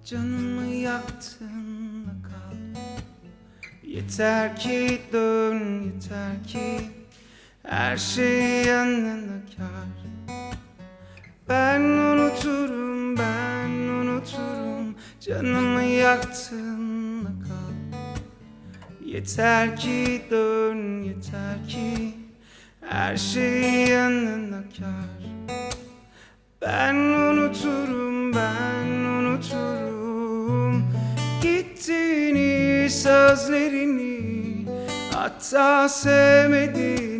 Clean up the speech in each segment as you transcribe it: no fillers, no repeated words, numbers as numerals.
Canımı yaktın da kal. Yeter ki dön, yeter ki her şey yanına kar. Ben unuturum, ben unuturum. Canımı yaktın da kal. Yeter ki dön, yeter ki her şey yanına kar. Ben unuturum, ben unuturum gittiğini, sözlerini, hatta sevmediğini.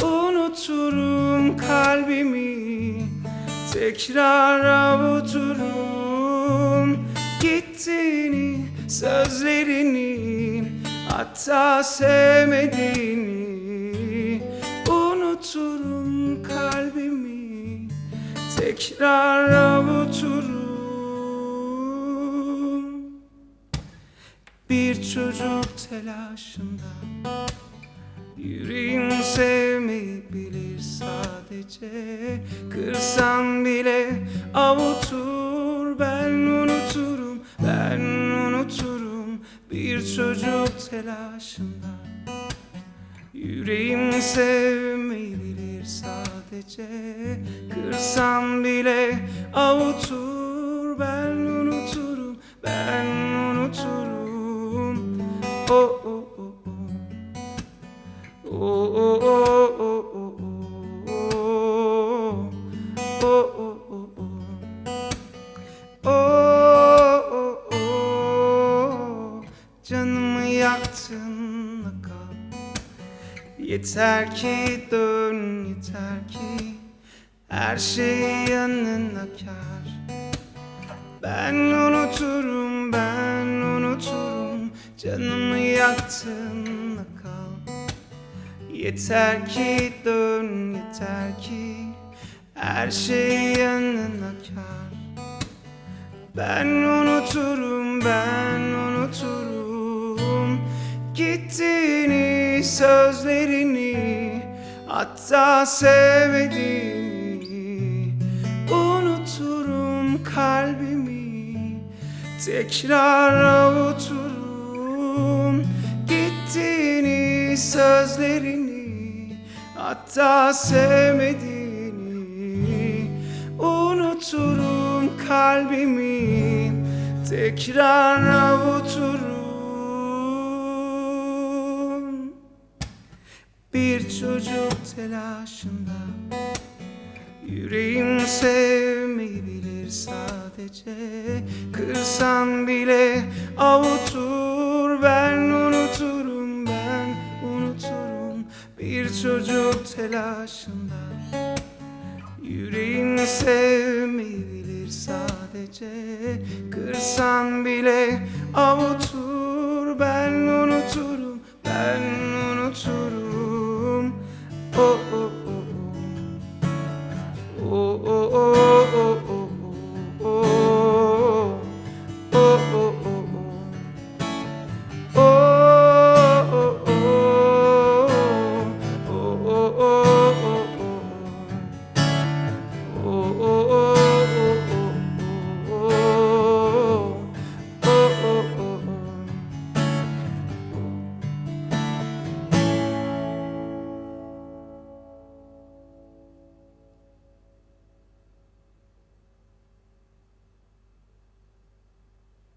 Unuturum kalbimi, tekrar avuturum gittiğini, sözlerini, hatta sevmediğini. Unuturum kalbimi, tekrar avuturum. Bir çocuk telaşında yüreğim sevmeyi bilir sadece. Kırsan bile avutur. Ben unuturum, ben unuturum. Bir çocuk telaşında yüreğim sevmeyi bilir sadece. Kırsan bile avutur. Ben unuturum, ben unuturum. Oh oh oh oh. Oh oh oh oh oh oh. Oh oh oh oh. Oh oh oh. Canımı yaktın da kal. Yeter ki dön, yeter ki her şey yanına kar. Ben unuturum, ben unuturum. Canımı yaktın da kal. Yeter ki dön, yeter ki her şey yanına kar. Ben unuturum, ben unuturum gittiğini, sözlerini, hatta sevmediğini. Unuturum kalbimi, tekrar avuturum gittiğini, sözlerini, hatta sevmediğini. Unuturum kalbimi, tekrar avuturum. Bir çocuk telaşında yüreğim sevmeyi bilir sadece. Kırsan bile avutur. Ben unuturum, ben unuturum. Bir çocuk telaşında yüreğim sevmeyi bilir sadece. Kırsan bile avutur. Ben unuturum.